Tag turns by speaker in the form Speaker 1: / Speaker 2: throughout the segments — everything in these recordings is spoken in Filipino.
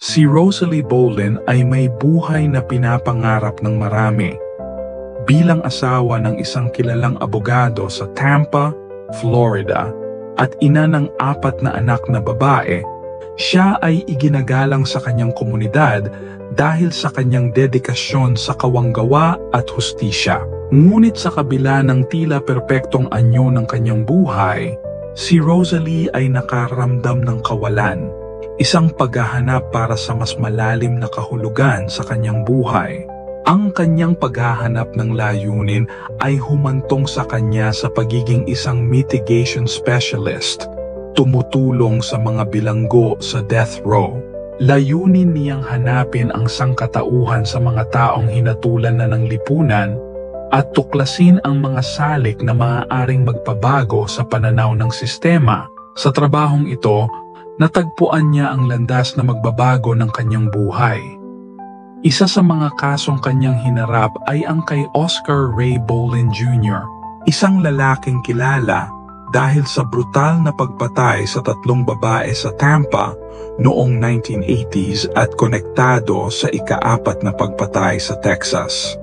Speaker 1: Si Rosalie Bolen ay may buhay na pinapangarap ng marami. Bilang asawa ng isang kilalang abogado sa Tampa, Florida, at ina ng 4 na anak na babae, siya ay iginagalang sa kanyang komunidad dahil sa kanyang dedikasyon sa kawanggawa at hustisya. Ngunit sa kabila ng tila perpektong anyo ng kanyang buhay, si Rosalie ay nakaramdam ng kawalan, isang paghahanap para sa mas malalim na kahulugan sa kanyang buhay. Ang kanyang paghahanap ng layunin ay humantong sa kanya sa pagiging isang mitigation specialist, tumutulong sa mga bilanggo sa death row. Layunin niyang hanapin ang sangkatauhan sa mga taong hinatulan na ng lipunan at tuklasin ang mga salik na maaaring magpabago sa pananaw ng sistema. Sa trabahong ito, natagpuan niya ang landas na magbabago ng kanyang buhay. Isa sa mga kasong kanyang hinarap ay ang kay Oscar Ray Bolen Jr., isang lalaking kilala dahil sa brutal na pagpatay sa 3 babae sa Tampa noong 1980s at konektado sa ika-4 na pagpatay sa Texas.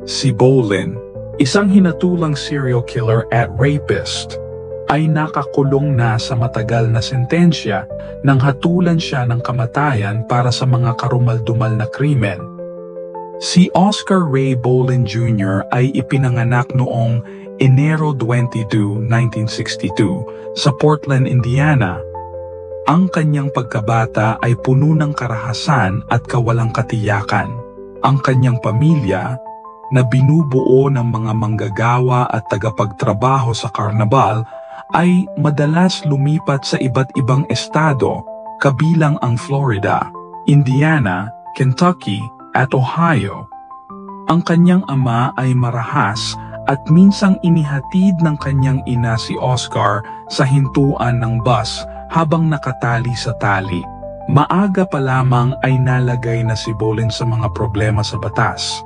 Speaker 1: Si Bolen, isang hinatulang serial killer at rapist, ay nakakulong na sa matagal na sentensya nang hatulan siya ng kamatayan para sa mga karumaldumal na krimen. Si Oscar Ray Bolen Jr. ay ipinanganak noong Enero 22, 1962 sa Portland, Indiana. Ang kanyang pagkabata ay puno ng karahasan at kawalang katiyakan. Ang kanyang pamilya, na binubuo ng mga manggagawa at tagapagtrabaho sa karnabal, ay madalas lumipat sa iba't ibang estado, kabilang ang Florida, Indiana, Kentucky at Ohio. Ang kanyang ama ay marahas at minsang inihatid ng kanyang ina si Oscar sa hintuan ng bus habang nakatali sa tali. Maaga pa lamang ay nalagay na si Bolen sa mga problema sa batas.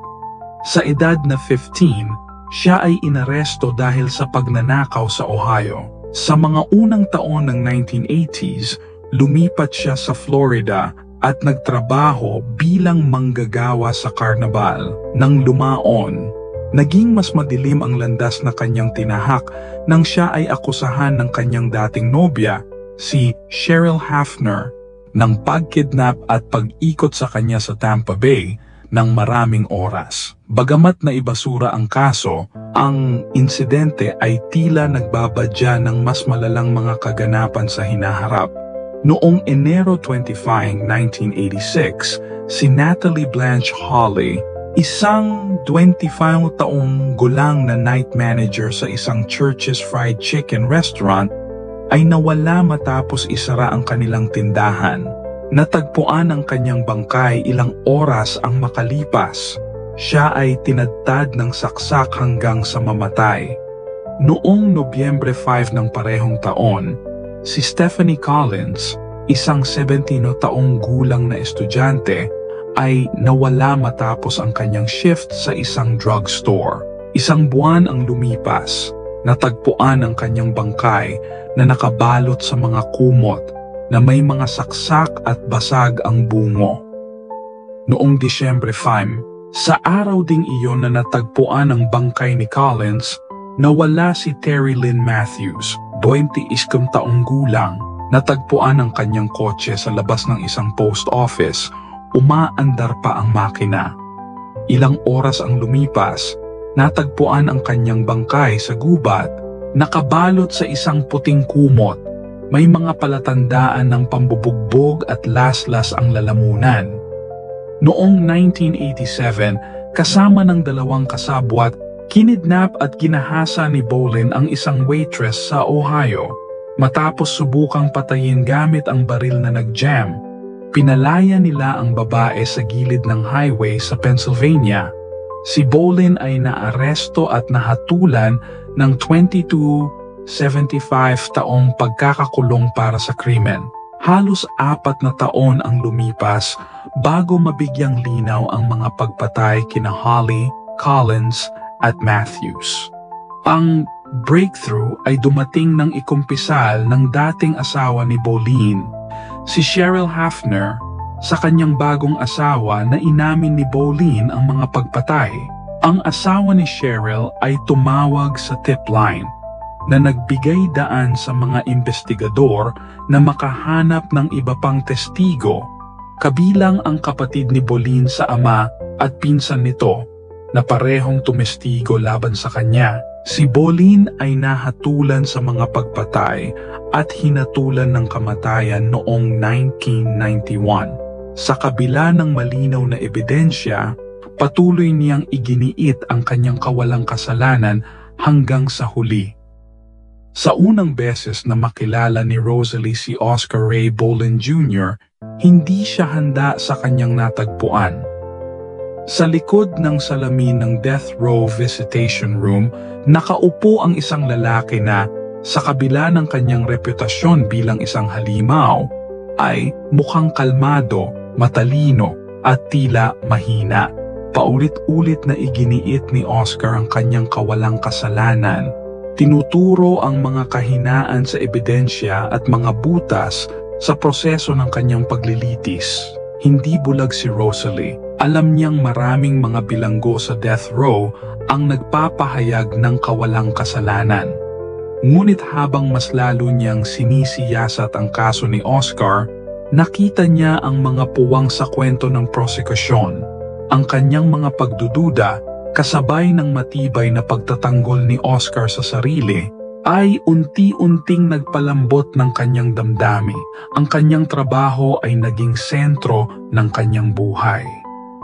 Speaker 1: Sa edad na 15, siya ay inaresto dahil sa pagnanakaw sa Ohio. Sa mga unang taon ng 1980s, lumipat siya sa Florida at nagtrabaho bilang manggagawa sa karnabal. Nang lumaon, naging mas madilim ang landas na kanyang tinahak nang siya ay akusahan ng kanyang dating nobya, si Cheryl Hafner, ng pagkidnap at pag-ikot sa kanya sa Tampa Bay ng maraming oras. Bagamat na ibasura ang kaso, ang insidente ay tila nagbabadya ng mas malalang mga kaganapan sa hinaharap. Noong Enero 25, 1986, si Natalie Blanche Hawley, isang 25 taong gulang na night manager sa isang Church's Fried Chicken restaurant, ay nawala matapos isara ang kanilang tindahan. Natagpuan ang kanyang bangkay ilang oras ang makalipas. Siya ay tinadtad ng saksak hanggang sa mamatay. Noong Nobyembre 5 ng parehong taon, si Stephanie Collins, isang 17 taong gulang na estudyante, ay nawala matapos ang kanyang shift sa isang drugstore. Isang buwan ang lumipas, natagpuan ang kanyang bangkay na nakabalot sa mga kumot na may mga saksak at basag ang bungo. Noong Disyembre 5, sa araw ding iyon na natagpuan ang bangkay ni Collins, nawala si Terry Lynn Matthews, 21 taong gulang. Natagpuan ang kanyang kotse sa labas ng isang post office, umaandar pa ang makina. Ilang oras ang lumipas, natagpuan ang kanyang bangkay sa gubat, nakabalot sa isang puting kumot. May mga palatandaan ng pambubugbog at laslas ang lalamunan. Noong 1987, kasama ng 2 kasabwat, kinidnap at ginahasa ni Bolen ang isang waitress sa Ohio. Matapos subukang patayin gamit ang baril na nag-jam, pinalaya nila ang babae sa gilid ng highway sa Pennsylvania. Si Bolen ay naaresto at nahatulan ng 75 taong pagkakakulong para sa krimen. Halos 4 na taon ang lumipas bago mabigyang linaw ang mga pagpatay kina Hawley, Collins at Matthews. Ang breakthrough ay dumating ng ikumpisal ng dating asawa ni Bolen, si Cheryl Hafner, Sa kanyang bagong asawa na inamin ni Boleyn ang mga pagpatay, ang asawa ni Cheryl ay tumawag sa tip line na nagbigay daan sa mga investigador na makahanap ng iba pang testigo, kabilang ang kapatid ni Boleyn sa ama at pinsan nito na parehong tumestigo laban sa kanya. Si Boleyn ay nahatulan sa mga pagpatay at hinatulan ng kamatayan noong 1991. Sa kabila ng malinaw na ebidensya, patuloy niyang iginiit ang kanyang kawalang kasalanan hanggang sa huli. Sa unang beses na makilala ni Rosalie si Oscar Ray Boleyn Jr., hindi siya handa sa kanyang natagpuan. Sa likod ng salamin ng Death Row Visitation Room, nakaupo ang isang lalaki na, sa kabila ng kanyang reputasyon bilang isang halimaw, ay mukhang kalmado, matalino at tila mahina. Paulit-ulit na iginiit ni Oscar ang kanyang kawalang kasalanan. Tinuturo ang mga kahinaan sa ebidensya at mga butas sa proseso ng kanyang paglilitis. Hindi bulag si Rosalie. Alam niyang maraming mga bilanggo sa death row ang nagpapahayag ng kawalang kasalanan. Ngunit habang mas lalo niyang sinisiyasat ang kaso ni Oscar, nakita niya ang mga puwang sa kwento ng prosekusyon. Ang kanyang mga pagdududa, kasabay ng matibay na pagtatanggol ni Oscar sa sarili, ay unti-unting nagpalambot ng kanyang damdamin. Ang kanyang trabaho ay naging sentro ng kanyang buhay.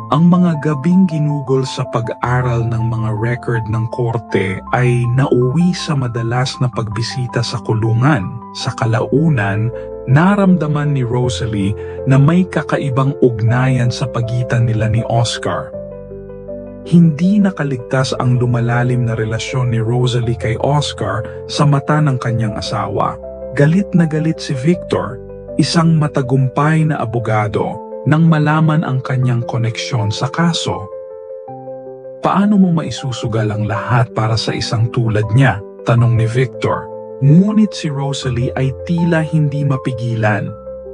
Speaker 1: Ang mga gabing ginugol sa pag-aral ng mga record ng korte ay nauwi sa madalas na pagbisita sa kulungan. Sa kalaunan, naramdaman ni Rosalie na may kakaibang ugnayan sa pagitan nila ni Oscar. Hindi nakaligtas ang lumalalim na relasyon ni Rosalie kay Oscar sa mata ng kanyang asawa. Galit na galit si Victor, isang matagumpay na abogado, nang malaman ang kanyang koneksyon sa kaso. Paano mo maisusugal ang lahat para sa isang tulad niya? Tanong ni Victor. Ngunit si Rosalie ay tila hindi mapigilan.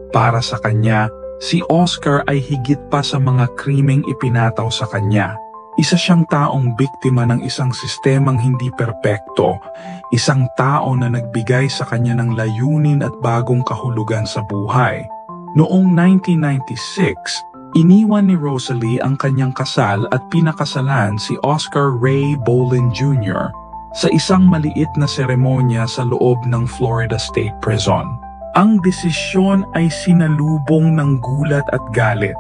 Speaker 1: Para sa kanya, si Oscar ay higit pa sa mga krimeng ipinataw sa kanya. Isa siyang taong biktima ng isang sistemang hindi perpekto, isang tao na nagbigay sa kanya ng layunin at bagong kahulugan sa buhay. Noong 1996, iniwan ni Rosalie ang kanyang kasal at pinakasalan si Oscar Ray Boleyn Jr. sa isang maliit na seremonya sa loob ng Florida State Prison. Ang desisyon ay sinalubong ng gulat at galit.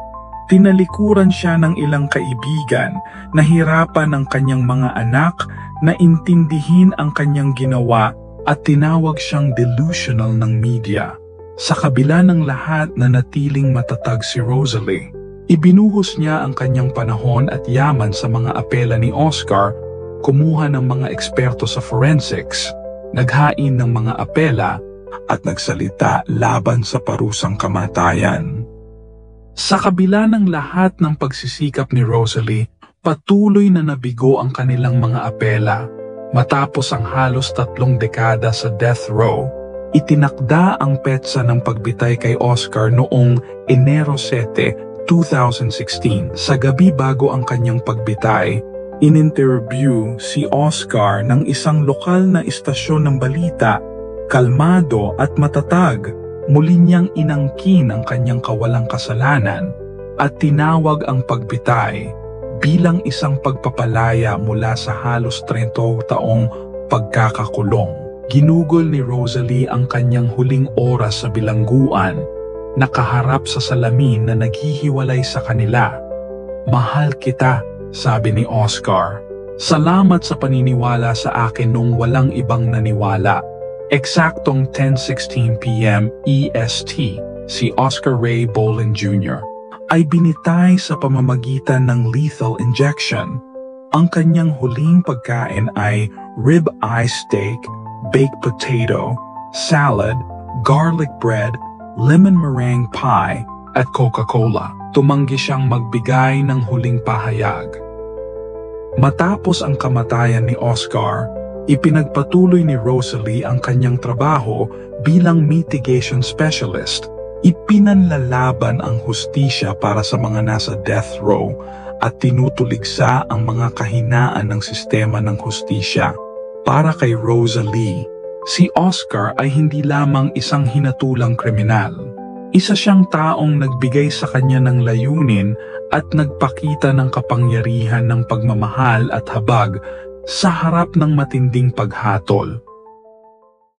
Speaker 1: Tinalikuran siya ng ilang kaibigan, nahirapan ang kanyang mga anak na intindihin ang kanyang ginawa at tinawag siyang delusional ng media. Sa kabila ng lahat na natiling matatag si Rosalie, ibinuhos niya ang kanyang panahon at yaman sa mga apela ni Oscar, kumuha ng mga eksperto sa forensics, naghain ng mga apela at nagsalita laban sa parusang kamatayan. Sa kabila ng lahat ng pagsisikap ni Rosalie, patuloy na nabigo ang kanilang mga apela. Matapos ang halos 3 dekada sa death row, itinakda ang petsa ng pagbitay kay Oscar noong Enero 7, 2016. Sa gabi bago ang kanyang pagbitay, in-interview si Oscar ng isang lokal na istasyon ng balita, kalmado at matatag. Muli niyang inangkin ang kanyang kawalang kasalanan at tinawag ang pagbitay bilang isang pagpapalaya mula sa halos 30 taong pagkakakulong. Ginugol ni Rosalie ang kanyang huling oras sa bilangguan, nakaharap sa salamin na naghihiwalay sa kanila. "Mahal kita," sabi ni Oscar. "Salamat sa paniniwala sa akin noong walang ibang naniwala." Eksaktong 10:16 p.m. EST, si Oscar Ray Boleyn Jr. ay binitay sa pamamagitan ng lethal injection. Ang kanyang huling pagkain ay rib-eye steak, baked potato, salad, garlic bread, lemon meringue pie, at Coca-Cola. Tumanggi siyang magbigay ng huling pahayag. Matapos ang kamatayan ni Oscar, ipinagpatuloy ni Rosalie ang kanyang trabaho bilang mitigation specialist. Ipinanlalaban ang hustisya para sa mga nasa death row at tinutuligsa ang mga kahinaan ng sistema ng hustisya. Para kay Rosalie, si Oscar ay hindi lamang isang hinatulang kriminal. Isa siyang taong nagbigay sa kanya ng layunin at nagpakita ng kapangyarihan ng pagmamahal at habag sa harap ng matinding paghatol.